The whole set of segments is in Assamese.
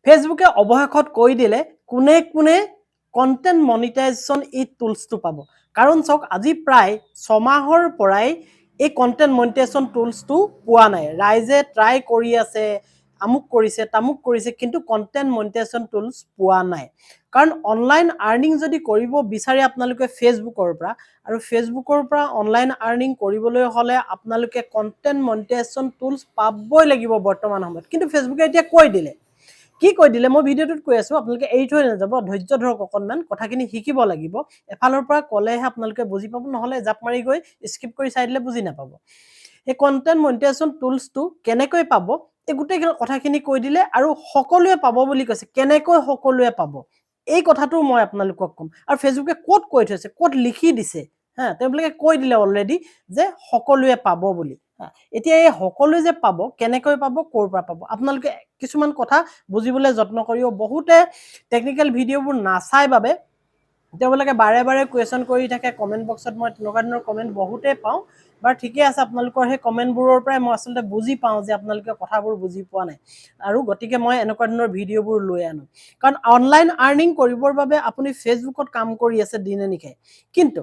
ফেচবুকে অৱশেষত কৈ দিলে কোনে কোনে কন্টেন্ট মনিটাইজেশ্যন এই টুলছটো পাব। কাৰণ চাওক আজি প্ৰায় 6 মাহৰ পৰাই এই কন্টেন্ট মনিটাইজেশ্যন টুলছটো পোৱা নাই। ৰাইজে ট্ৰাই কৰি আছে, আমুক কৰিছে তামুক কৰিছে, কিন্তু কন্টেন্ট মনিটাইজেশ্যন টুলছ পোৱা নাই। কাৰণ অনলাইন আৰ্নিং যদি কৰিব বিচাৰে আপোনালোকে ফেচবুকৰ পৰা, আৰু ফেচবুকৰ পৰা অনলাইন আৰ্নিং কৰিবলৈ হ'লে আপোনালোকে কন্টেন্ট মনিটাইজেশ্যন টুলছ পাবই লাগিব বৰ্তমান সময়ত। কিন্তু ফেচবুকে এতিয়া কৈ দিলে, কি কৈ দিলে মই ভিডিঅ'টোত কৈ আছো, আপোনালোকে এৰি থৈ নাযাব, ধৈৰ্য ধৰক অকণমান, কথাখিনি শিকিব লাগিব। এফালৰ পৰা ক'লেহে আপোনালোকে বুজি পাব, নহ'লে জাপ মাৰি গৈ স্কিপ কৰি চাই দিলে বুজি নাপাব। এই কন্টেন্ট মনিটাইজেশ্যন টুলছটো কেনেকৈ পাব এই গোটেই কথাখিনি কৈ দিলে, আৰু সকলোৱে পাব বুলি কৈছে। কেনেকৈ সকলোৱে পাব এই কথাটো মই আপোনালোকক ক'ম। আৰু ফেচবুকে ক'ত কৈ থৈছে, ক'ত লিখি দিছে, হা, তেওঁলোকে কৈ দিলে অলৰেডি যে সকলোৱে পাব বুলি। এতিয়া এই সকলোৱে যে পাব, কেনেকৈ পাব, ক'ৰ পৰা পাব, আপোনালোকে কিছুমান কথা বুজিবলৈ যত্ন কৰিব। বহুতে টেকনিক্যাল ভিডিঅ'বোৰ নাচাই বাবে তেওঁলোকে বাৰে বাৰে কুৱেশ্যন কৰি থাকে কমেণ্ট বক্সত। মই তেনেকুৱা ধৰণৰ কমেণ্ট বহুতেই পাওঁ। বাৰু ঠিকে আছে, আপোনালোকৰ সেই কমেণ্টবোৰৰ পৰাই মই আচলতে বুজি পাওঁ যে আপোনালোকে কথাবোৰ বুজি পোৱা নাই, আৰু গতিকে মই এনেকুৱা ধৰণৰ ভিডিঅ'বোৰ লৈ আনো। কাৰণ অনলাইন আৰ্নিং কৰিবৰ বাবে আপুনি ফেচবুকত কাম কৰি আছে দিনে নিশাই, কিন্তু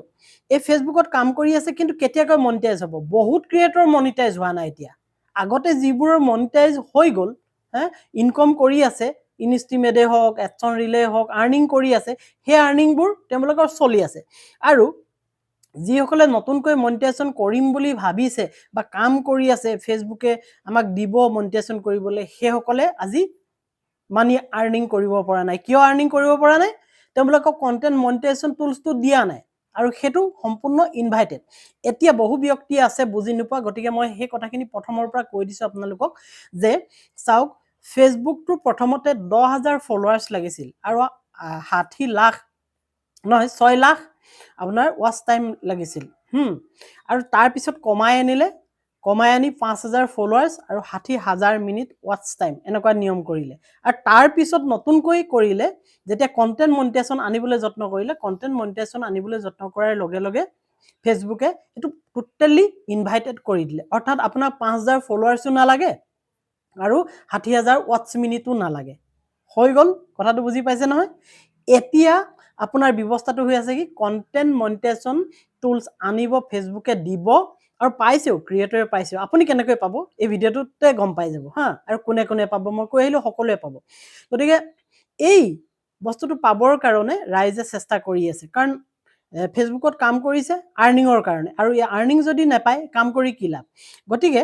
এই ফেচবুকত কাম কৰি আছে, কিন্তু কেতিয়াকৈ মনিটাইজ হ'ব? বহুত ক্ৰিয়েটৰ মনিটাইজ হোৱা নাই এতিয়া। আগতে যিবোৰৰ মনিটাইজ হৈ গ'ল, ইনকম কৰি আছে, ইনষ্টিমেটে হওক, এডচন ৰিলে হওক, আৰ্নিং কৰি আছে, সেই আৰ্নিংবোৰ তেওঁলোকৰ চলি আছে। আৰু যিসকলে নতুনকৈ মনিটাইজেশ্যন কৰিম বুলি ভাবিছে বা কাম কৰি আছে, ফেচবুকে আমাক দিব মনিটাইজেশ্যন কৰিবলৈ, সেইসকলে আজি মানি আৰ্নিং কৰিব পৰা নাই। কিয় আৰ্নিং কৰিব পৰা নাই? তেওঁলোকক কন্টেন্ট মনিটাইজেশ্যন টুলছটো দিয়া নাই, আৰু সেইটো সম্পূৰ্ণ ইনভাইটেড। এতিয়া বহু ব্যক্তি আছে বুজি নোপোৱা, গতিকে মই সেই কথাখিনি প্ৰথমৰ পৰা কৈ দিছোঁ আপোনালোকক যে চাওক, ফেচবুকটো প্ৰথমতে 10,000 ফলোৱাৰ্ছ লাগিছিল, আৰু 60 লাখ নহয় 6 লাখ আপোনাৰ ৱাচ টাইম লাগিছিল। আৰু তাৰপিছত কমাই আনি 5,000 ফলোৱাৰ্ছ আৰু 60,000 মিনিট ৱাচ টাইম, এনেকুৱা নিয়ম কৰিলে। আৰু তাৰপিছত নতুনকৈ কৰিলে, যেতিয়া কণ্টেণ্ট মনিটাইজেশ্যন আনিবলৈ যত্ন কৰিলে, কণ্টেণ্ট মনিটাইজেশ্যন আনিবলৈ যত্ন কৰাৰ লগে লগে ফেচবুকে এইটো টোটেলি ইনভাইটেড কৰি দিলে। অৰ্থাৎ আপোনাৰ 5,000 ফলোৱাৰ্ছো নালাগে আৰু 60,000 ৱাটছ মিনিটো নালাগে। হৈ গ'ল, কথাটো বুজি পাইছে নহয়? এতিয়া আপোনাৰ ব্যৱস্থাটো হৈ আছে কি, কণ্টেণ্ট মনিটাইজেশ্যন টুলছ আনিব, ফেচবুকে দিব, আৰু পাইছেও, ক্ৰিয়েটৰে পাইছেও। আপুনি কেনেকৈ পাব এই ভিডিঅ'টোতে গম পাই যাব, হা। আৰু কোনে কোনে পাব মই কৈ আহিলোঁ, সকলোৱে পাব। গতিকে এই বস্তুটো পাবৰ কাৰণে ৰাইজে চেষ্টা কৰি আছে, কাৰণ ফেচবুকত কাম কৰিছে আৰ্নিঙৰ কাৰণে, আৰু এই আৰ্নিং যদি নাপায় কাম কৰি কি লাভ? গতিকে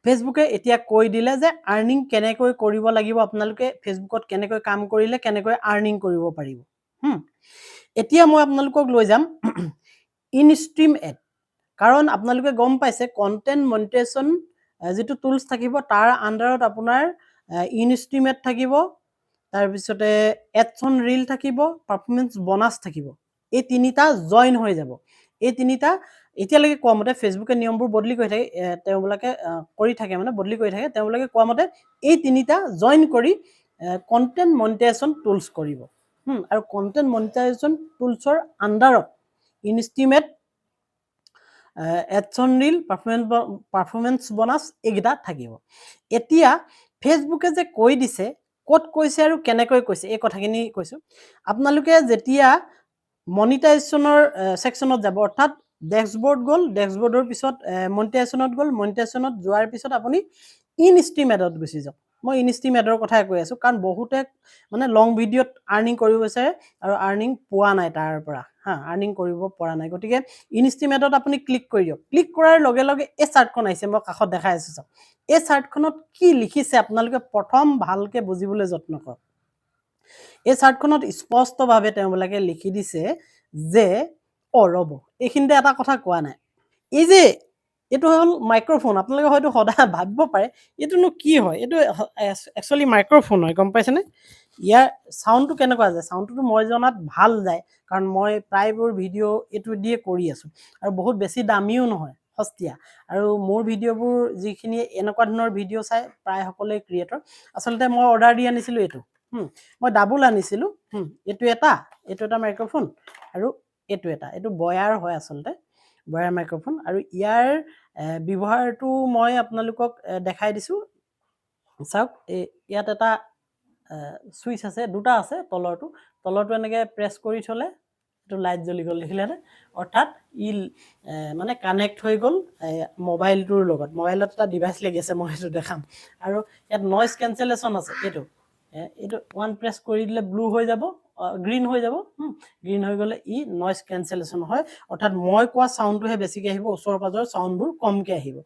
ফেচবুকে এতিয়া কৈ দিলে যে আৰ্নিং কেনেকৈ কৰিব লাগিব, আপোনালোকে ফেচবুকত কেনেকৈ কাম কৰিলে কেনেকৈ আৰ্নিং কৰিব পাৰিব। এতিয়া মই আপোনালোকক লৈ যাম ইনষ্ট্ৰীম এড। কাৰণ আপোনালোকে গম পাইছে কণ্টেণ্ট মনিটাইজেশ্যন যিটো টুলছ থাকিব, তাৰ আণ্ডাৰত আপোনাৰ ইনষ্ট্ৰীম এড থাকিব, তাৰপিছতে এডচন ৰিল থাকিব, পাৰফৰ্মেঞ্চ বনাছ থাকিব। এই তিনিটা জইন হৈ যাব। এই তিনিটা এতিয়ালৈকে কোৱা মতে, ফেচবুকে নিয়মবোৰ বদলি কৰি থাকে, তেওঁলোকে কৰি থাকে, মানে বদলি কৰি থাকে। তেওঁলোকে কোৱা মতে এই তিনিটা জইন কৰি কণ্টেণ্ট মনিটাইজেশ্যন টুলছ কৰিব। আৰু কণ্টেণ্ট মনিটাইজেশ্যন টুলছৰ আণ্ডাৰত ইনষ্টিমেট, এডচন ৰিল, পাৰফৰ্মেঞ্চ বনাছ, এইকেইটা থাকিব। এতিয়া ফেচবুকে যে কৈ দিছে, ক'ত কৈছে আৰু কেনেকৈ কৈছে এই কথাখিনি কৈছোঁ। আপোনালোকে যেতিয়া মনিটাইজেশ্যনৰ ছেকশ্যনত যাব, অৰ্থাৎ ডেস্কবৰ্ড গ'ল, ডেস্কবৰ্ডৰ পিছত মনিটাইজেশ্যনত গ'ল, মনিটাইজেশ্যনত যোৱাৰ পিছত আপুনি ইনষ্ট্ৰীম এডত গুচি যাওক। মই ইনষ্ট্ৰীম এডৰ কথাই কৈ আছোঁ, কাৰণ বহুতে মানে লং ভিডিঅ'ত আৰ্নিং কৰিব বিচাৰে আৰু আৰ্নিং পোৱা নাই তাৰ পৰা, আৰ্নিং কৰিব পৰা নাই। গতিকে ইনষ্ট্ৰীম এডত আপুনি ক্লিক কৰি দিয়ক। ক্লিক কৰাৰ লগে লগে এই চাৰ্টখন আহিছে, মই কাষত দেখাই আছোঁ চাওক। এই চাৰ্টখনত কি লিখিছে আপোনালোকে প্ৰথম ভালকৈ বুজিবলৈ যত্ন কৰক। এই চাৰ্টখনত স্পষ্টভাৱে তেওঁলোকে লিখি দিছে যে, ৰ'ব, এইখিনিতে এটা কথা কোৱা নাই। এই যে এইটো হ'ল মাইক্ৰফোন। আপোনালোকে হয়তো সদায় ভাবিব পাৰে এইটোনো কি হয়, এইটো একচুৱেলি মাইক্ৰফোন হয়, গম পাইছেনে? ইয়াৰ চাউণ্ডটো কেনেকুৱা যায়? চাউণ্ডটোতো মই জনাত ভাল যায়, কাৰণ মই প্ৰায়বোৰ ভিডিঅ' এইটো দিয়ে কৰি আছোঁ, আৰু বহুত বেছি দামীও নহয়, সস্তীয়া। আৰু মোৰ ভিডিঅ'বোৰ যিখিনি এনেকুৱা ধৰণৰ ভিডিঅ' চাই প্ৰায় সকলোৱে ক্ৰিয়েটৰ। আচলতে মই অৰ্ডাৰ দি আনিছিলোঁ এইটো, মই ডাবল আনিছিলোঁ। এইটো এটা মাইক্ৰফোন, আৰু এইটো বয়াৰ হয়, আচলতে বয়াৰ মাইক্ৰফোন। আৰু ইয়াৰ ব্যৱহাৰটো মই আপোনালোকক দেখাই দিছোঁ। চাওক, ইয়াত এটা সুইচ আছে দুটা আছে তলৰটো এনেকৈ প্ৰেছ কৰি থ'লে এইটো লাইট জ্বলি গ'ল দেখিলেনে অৰ্থাৎ ই মানে কানেক্ট হৈ গ'ল মোবাইলটোৰ লগত মোবাইলত এটা ডিভাইচ লাগি আছে মই সেইটো দেখাম আৰু ইয়াত নইজ কেঞ্চেলেশ্যন আছে এইটো ওৱান প্ৰেছ কৰি দিলে ব্লু হৈ যাব গ্ৰীণ হৈ যাব গ্ৰীণ হৈ গ'লে ই নইজ কেঞ্চেলেশ্যন হয় অৰ্থাৎ মই কোৱা চাউণ্ডটোহে বেছিকৈ আহিব ওচৰ পাজৰ চাউণ্ডবোৰ কমকৈ আহিব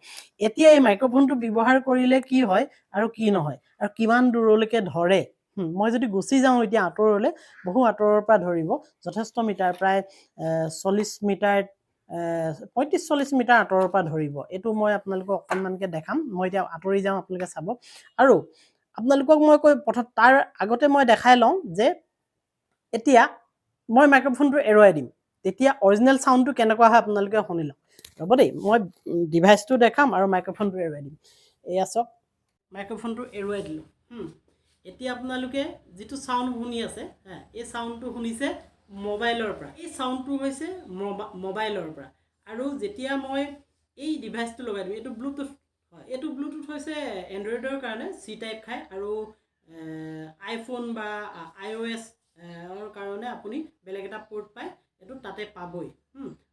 এতিয়া এই মাইক্ৰফোনটো ব্যৱহাৰ কৰিলে কি হয় আৰু কি নহয় আৰু কিমান দূৰলৈকে ধৰে মই যদি গুচি যাওঁ এতিয়া আঁতৰলৈ বহু আঁতৰৰ পৰা ধৰিব যথেষ্ট মিটাৰ প্ৰায় 40 মিটাৰ 35-40 মিটাৰ আঁতৰৰ পৰা ধৰিব এইটো মই আপোনালোকক অকণমানকৈ দেখাম মই এতিয়া আঁতৰি যাওঁ আপোনালোকে চাব আৰু আপোনালোকক মই তাৰ আগতে মই দেখাই লওঁ যে এতিয়া মই মাইক্ৰফোনটো এৰুৱাই দিম তেতিয়া অৰিজিনেল চাউণ্ডটো কেনেকুৱা হয় আপোনালোকে শুনি লওক ৰ'ব দেই মই ডিভাইচটো দেখাম আৰু মাইক্ৰফোনটো এৰুৱাই দিম এয়া চাওক মাইক্ৰফোনটো এৰুৱাই দিলোঁ এতিয়া আপোনালোকে যিটো চাউণ্ড শুনি আছে এই চাউণ্ডটো শুনিছে মোবাইলৰ পৰা এই চাউণ্ডটো হৈছে মোবাইলৰ পৰা আৰু যেতিয়া মই এই ডিভাইচটো লগাই দিম এইটো ব্লুটুথ হয় এইটো ব্লুটুথ হৈছে এণ্ড্ৰইডৰ কাৰণে চি টাইপ খায় আৰু আইফোন বা iOS কাৰণে আপুনি বেলেগ এটা পোৰ্ট পায় এইটো তাতে পাবই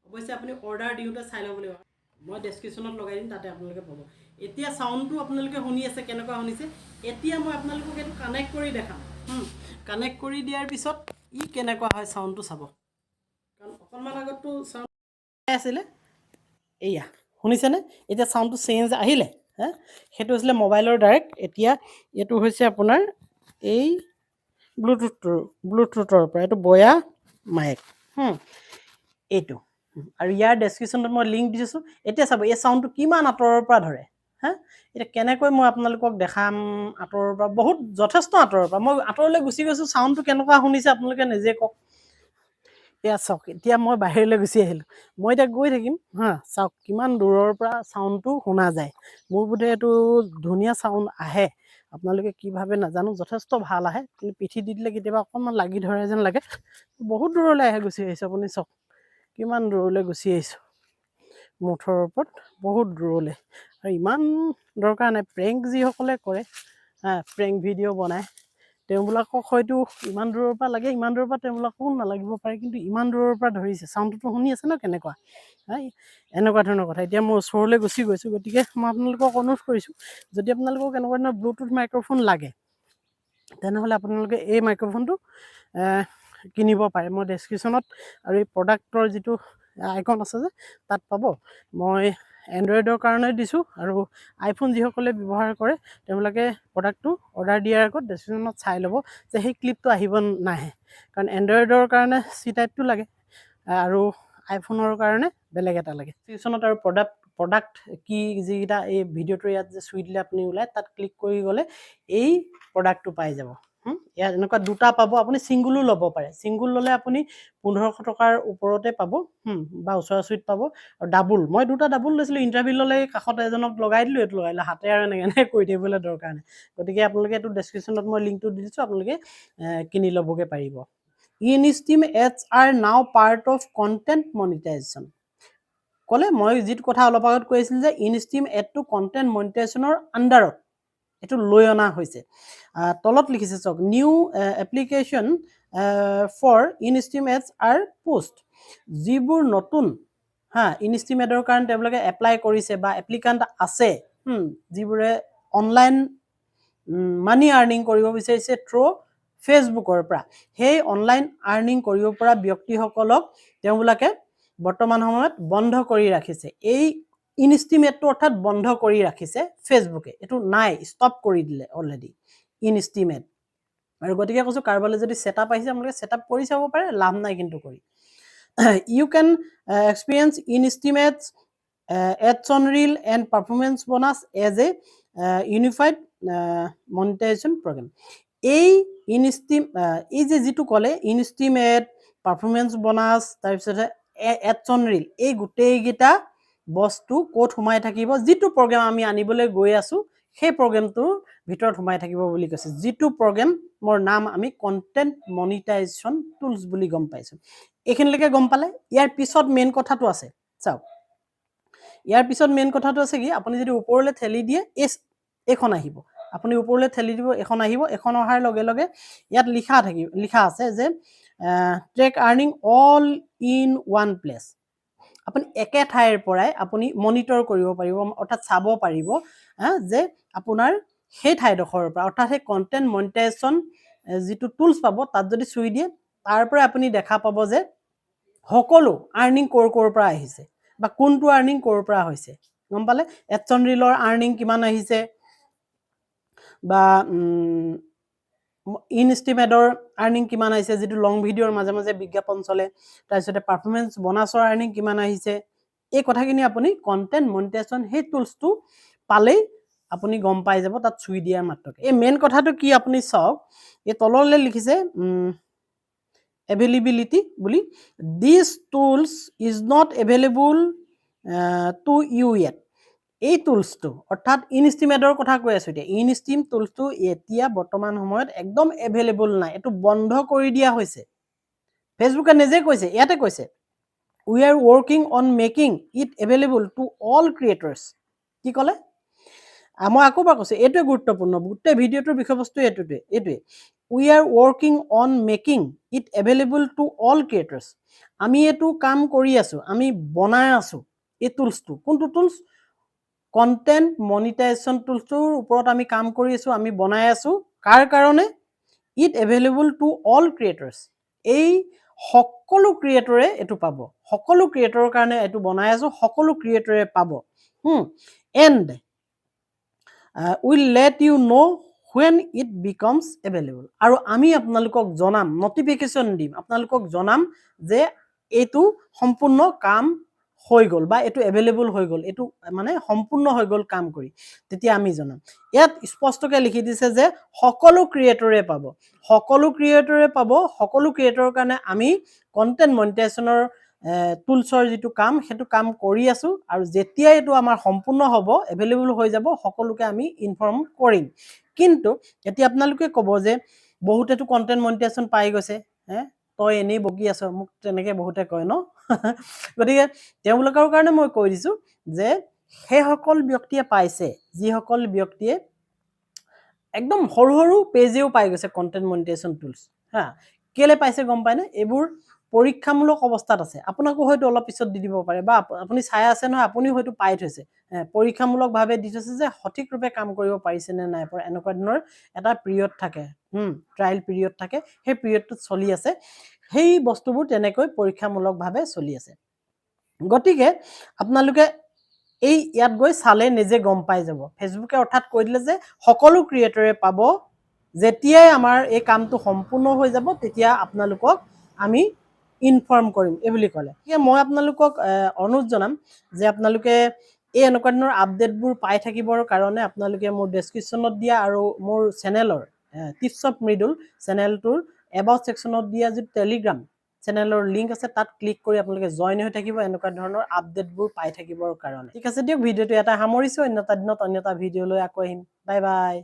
অৱশ্যে আপুনি অৰ্ডাৰ দিওঁতে চাই ল'ব লাগিব মই ডেছক্ৰিপশ্যনত লগাই দিম তাতে আপোনালোকে পাব এতিয়া চাউণ্ডটো আপোনালোকে শুনি আছে কেনেকুৱা শুনিছে এতিয়া মই আপোনালোকক এইটো কানেক্ট কৰি দেখাম কানেক্ট কৰি দিয়াৰ পিছত ই কেনেকুৱা হয় চাউণ্ডটো চাব কাৰণ অকণমান আগততো চাউণ্ড আছিলে এয়া শুনিছেনে এতিয়া চাউণ্ডটো চেঞ্জ আহিলে সেইটো হৈছিলে মোবাইলৰ ডাইৰেক্ট এতিয়া এইটো হৈছে আপোনাৰ এই ব্লুটুথৰ পৰা এইটো বয়া মাইক এইটো আৰু ইয়াৰ ডেছক্ৰিপশ্যনত মই লিংক দিছোঁ এতিয়া চাব এই চাউণ্ডটো কিমান আঁতৰৰ পৰা ধৰে এতিয়া কেনেকৈ মই আপোনালোকক দেখাম আঁতৰৰ পৰা বহুত যথেষ্ট আঁতৰৰ পৰা মই আঁতৰলৈ গুচি গৈছোঁ চাউণ্ডটো কেনেকুৱা শুনিছে আপোনালোকে নিজে কওক এয়া চাওক এতিয়া মই বাহিৰলৈ গুচি আহিলোঁ মই এতিয়া গৈ থাকিম চাওক কিমান দূৰৰ পৰা চাউণ্ডটো শুনা যায় মোৰ বোধে এইটো ধুনীয়া চাউণ্ড আহে আপোনালোকে কি ভাবে নাজানো যথেষ্ট ভাল আহে কিন্তু পিঠি দি দিলে কেতিয়াবা অকণমান লাগি ধৰে যেন লাগে বহুত দূৰলৈ আহে গুচি আহিছোঁ আপুনি চাওক কিমান দূৰলৈ গুচি আহিছোঁ মুঠৰ ওপৰত বহুত দূৰলৈ আৰু ইমান দৰকাৰ নাই প্ৰেংক যিসকলে কৰে প্ৰেংক ভিডিঅ' বনায় তেওঁবিলাকক হয়তো ইমান দূৰৰ পৰা লাগে ইমান দূৰৰ পৰা তেওঁবিলাকো নালাগিব পাৰে কিন্তু ইমান দূৰৰ পৰা ধৰিছে চাউণ্ডটো শুনি আছে ন কেনেকুৱা এনেকুৱা ধৰণৰ কথা এতিয়া মই ওচৰলৈ গুচি গৈছোঁ গতিকে মই আপোনালোকক অনুৰোধ কৰিছোঁ যদি আপোনালোকক এনেকুৱা ধৰণৰ ব্লুটুথ মাইক্ৰফোন লাগে তেনেহ'লে আপোনালোকে এই মাইক্ৰফোনটো কিনিব পাৰে মই ডেছক্ৰিপশ্যনত আৰু এই প্ৰডাক্টৰ যিটো আইকন আছে যে তাত পাব মই এণ্ড্ৰইডৰ কাৰণে দিছোঁ আৰু আইফোন যিসকলে ব্যৱহাৰ কৰে তেওঁলোকে প্ৰডাক্টটো অৰ্ডাৰ দিয়াৰ আগত ডেছক্ৰিপশ্যনত চাই ল'ব যে সেই ক্লিপটো আহিব নাহে কাৰণ এণ্ড্ৰইডৰ কাৰণে চি টাইপটো লাগে আৰু আইফোনৰ কাৰণে বেলেগ এটা লাগে ডেছক্ৰিপশ্যনত আৰু প্ৰডাক্ট কি যিকেইটা এই ভিডিঅ'টোৰ ইয়াত যে চুই দিলে আপুনি ওলায় তাত ক্লিক কৰি গ'লে এই প্ৰডাক্টটো পাই যাব ইয়াত এনেকুৱা দুটা পাব আপুনি ছিংগুলো ল'ব পাৰে ছিংগুল ল'লে আপুনি 1500 টকাৰ ওপৰতে পাব বা ওচৰা ওচৰিত পাব আৰু ডাবুল মই দুটা ডাবুল লৈছিলোঁ ইণ্টাৰভিউ ল'লে কাষত এজনক লগাই দিলোঁ এইটো লগাই হাতে আৰু এনেকৈ কৰি থাকিবলৈ দৰকাৰ নাই গতিকে আপোনালোকে এইটো ডেছক্ৰিপশ্যনত মই লিংকটো দি দিছোঁ আপোনালোকে কিনি ল'বগৈ পাৰিব ইনষ্টিম এডছ আৰ নাও পাৰ্ট অফ কণ্টেণ্ট মনিটাইজেশ্যন ক'লে মই যিটো কথা অলপ আগত কৈ আছিলোঁ যে ইনষ্টিম এডটো কণ্টেণ্ট মনিটাইজেশ্যনৰ আণ্ডাৰত এইটো লৈ অনা হৈছে তলত লিখিছে চাওক new application for instream ads or post যিবোৰ নতুন ইনষ্টিম এডৰ কাৰণে তেওঁলোকে এপ্লাই কৰিছে বা এপ্লিকাণ্ট আছে যিবোৰে অনলাইন মানি আৰ্নিং কৰিব বিচাৰিছে থ্ৰু ফেচবুকৰ পৰা সেই অনলাইন আৰ্নিং কৰিব পৰা ব্যক্তিসকলক তেওঁলোকে বৰ্তমান সময়ত বন্ধ কৰি ৰাখিছে এই ইনষ্টিমেটটো অৰ্থাৎ বন্ধ কৰি ৰাখিছে ফেচবুকে এইটো নাই ষ্টপ কৰি দিলে অলৰেডি ইনষ্টিমেট আৰু গতিকে কৈছোঁ কাৰোবালৈ যদি ছেটআপ আহিছে আপোনালোকে ছেটআপ কৰি চাব পাৰে লাভ নাই কিন্তু কৰি you can experience instream ads on reel and performance bonus as a unified monetisation programme এই যে যিটো ক'লে ইনষ্টিমেট পাৰফৰ্মেঞ্চ বোনাছ তাৰপিছতে এডছ অন ৰিল এই গোটেইকেইটা বস্তু ক'ত সোমাই থাকিব যিটো প্ৰগ্ৰেম আমি আনিবলৈ গৈ আছোঁ সেই প্ৰগ্ৰেমটোৰ ভিতৰত সোমাই থাকিব বুলি কৈছে যিটো প্ৰগ্ৰেমৰ নাম আমি কণ্টেণ্ট মনিটাইজেশ্যন টুলছ বুলি গম পাইছোঁ এইখিনিলৈকে গম পালে ইয়াৰ পিছত মেইন কথাটো আছে চাওক ইয়াৰ পিছত মেইন কথাটো আছে কি আপুনি যদি ওপৰলৈ ঠেলি দিয়ে এইখন আহিব আপুনি ওপৰলৈ ঠেলি দিব, এখন আহিব, এখন অহাৰ লগে লগে ইয়াত লিখা আছে যে track earning all in one place. আপুনি একে ঠাইৰ পৰাই আপুনি মনিটৰ কৰিব পাৰিব, অৰ্থাৎ চাব পাৰিব যে আপোনাৰ সেই ঠাইডোখৰৰ পৰা, অৰ্থাৎ সেই কণ্টেণ্ট মনিটাইজেশ্যন যিটো টুলছ পাব তাত যদি চুই দিয়ে তাৰ পৰা আপুনি দেখা পাব যে সকলো আৰ্নিং ক'ৰ পৰা আহিছে বা কোনটো আৰ্নিং ক'ৰ পৰা হৈছে, গম পালে? এডচন ৰিলৰ আৰ্নিং কিমান আহিছে বা ইনষ্টিমেটৰ আৰ্নিং কিমান আহিছে, যিটো লং ভিডিঅ'ৰ মাজে মাজে বিজ্ঞাপন চলে, তাৰপিছতে পাৰফৰ্মেঞ্চ বনাছৰ আৰ্নিং কিমান আহিছে, এই কথাখিনি আপুনি কণ্টেণ্ট মনিটাইজেশ্যন সেই টুলছটো পালেই আপুনি গম পাই যাব তাত চুই দিয়াৰ মাত্ৰকে। এই মেইন কথাটো কি আপুনি চাওক, এই তললৈ লিখিছে availability বুলি, this tools is not available to you yet। এই টুলছটো অৰ্থাৎ ইনষ্টিমেটৰ কথা কৈ আছো এতিয়া, ইনষ্টিম টুলছটো এতিয়া বৰ্তমান সময়ত একদম এভেইলেবল নাই, এইটো বন্ধ কৰি দিয়া হৈছে। ফেচবুকে নিজে কৈছে, ইয়াতে কৈছে we are working on making it available to all creators। কি ক'লে? মই আকৌ এবাৰ কৈছোঁ, এইটোৱে গুৰুত্বপূৰ্ণ, গোটেই ভিডিঅ'টোৰ বিষয়বস্তু এইটোৱে we are working on making it available to all creators। আমি এইটো কাম কৰি আছো, আমি বনাই আছো এই টুলছটো। কোনটো টুলছ? কণ্টেণ্ট মনিটাইজেশ্যন টুলছটোৰ ওপৰত আমি কাম কৰি আছো, আমি বনাই আছো। কাৰ কাৰণে? It available to all creators. এই সকলো ক্ৰিয়েটৰে এইটো পাব, সকলো ক্ৰিয়েটৰৰ কাৰণে এইটো বনাই আছো, সকলো ক্ৰিয়েটৰে পাব। And will late you know' when it becomes available। আৰু আমি আপোনালোকক জনাম, নটিফিকেশ্যন দিম, আপোনালোকক জনাম যে এইটো সম্পূৰ্ণ কাম হৈ গ'ল বা এইটো এভেইলেবল হৈ গ'ল, এইটো মানে সম্পূৰ্ণ হৈ গ'ল কাম কৰি, তেতিয়া আমি জনাম। ইয়াত স্পষ্টকৈ লিখি দিছে যে সকলো ক্ৰিয়েটৰে পাব, সকলো ক্ৰিয়েটৰে পাব, সকলো ক্ৰিয়েটৰৰ কাৰণে আমি কণ্টেণ্ট মনিটাইজেশ্যনৰ টুলছৰ যিটো কাম সেইটো কাম কৰি আছো, আৰু যেতিয়া এইটো আমাৰ সম্পূৰ্ণ হ'ব, এভেইলেবল হৈ যাব, সকলোকে আমি ইনফৰ্ম কৰিম। কিন্তু এতিয়া আপোনালোকে ক'ব যে বহুতেতো কণ্টেণ্ট মনিটাইজেশ্যন পাই গৈছে, তই এনেই বকি আছ, মোক তেনেকে বহুতে কয় ন। গতিকে তেওঁলোকৰ কাৰণে মই কৈ দিছো যে সেইসকল ব্যক্তিয়ে পাইছে, যিসকল ব্যক্তিয়ে একদম সৰু সৰু পেজেও পাই গৈছে কণ্টেণ্ট মনিটাইজেশ্যন টুলছ। কেলে পাইছে গম পায়নে? এইবোৰ পৰীক্ষামূলক অৱস্থাত আছে, আপোনাকো হয়তো অলপ পিছত দি দিব পাৰে, বা আপুনি চাই আছে নহয়, আপুনিও হয়তো পাই থৈছে, পৰীক্ষামূলকভাৱে দি থৈছে যে সঠিক ৰূপে কাম কৰিব পাৰিছে নে নাই পৰা, এনেকুৱা ধৰণৰ এটা পিৰিয়ড থাকে, ট্ৰায়েল পিৰিয়ড থাকে, সেই পিৰিয়ডটোত চলি আছে। সেই বস্তুবোৰ তেনেকৈ পৰীক্ষামূলকভাৱে চলি আছে। গতিকে আপোনালোকে এই ইয়াত গৈ চালে নিজে গম পাই যাব। ফেচবুকে অৰ্থাৎ কৈ দিলে যে সকলো ক্ৰিয়েটৰে পাব, যেতিয়াই আমাৰ এই কামটো সম্পূৰ্ণ হৈ যাব তেতিয়া আপোনালোকক আমি ইনফৰ্ম কৰিম, এই বুলি ক'লে। মই আপোনালোকক অনুৰোধ জনাম যে আপোনালোকে এই এনেকুৱা ধৰণৰ আপডেটবোৰ পাই থাকিবৰ কাৰণে আপোনালোকে মোৰ ডেছক্ৰিপশ্যনত দিয়া আৰু মোৰ চেনেলৰ টিপছ অফ মৃদুল চেনেলটোৰ এবাউট ছেকশ্যনত দিয়া যিটো টেলিগ্ৰাম চেনেলৰ লিংক আছে, তাত ক্লিক কৰি আপোনালোকে জইন হৈ থাকিব এনেকুৱা ধৰণৰ আপডেটবোৰ পাই থাকিবৰ কাৰণে। ঠিক আছে, দিয়ক ভিডিঅ'টো এটা সামৰিছোঁ, অন্য এটা দিনত অন্য এটা ভিডিঅ'লৈ আকৌ আহিম। Bye bye.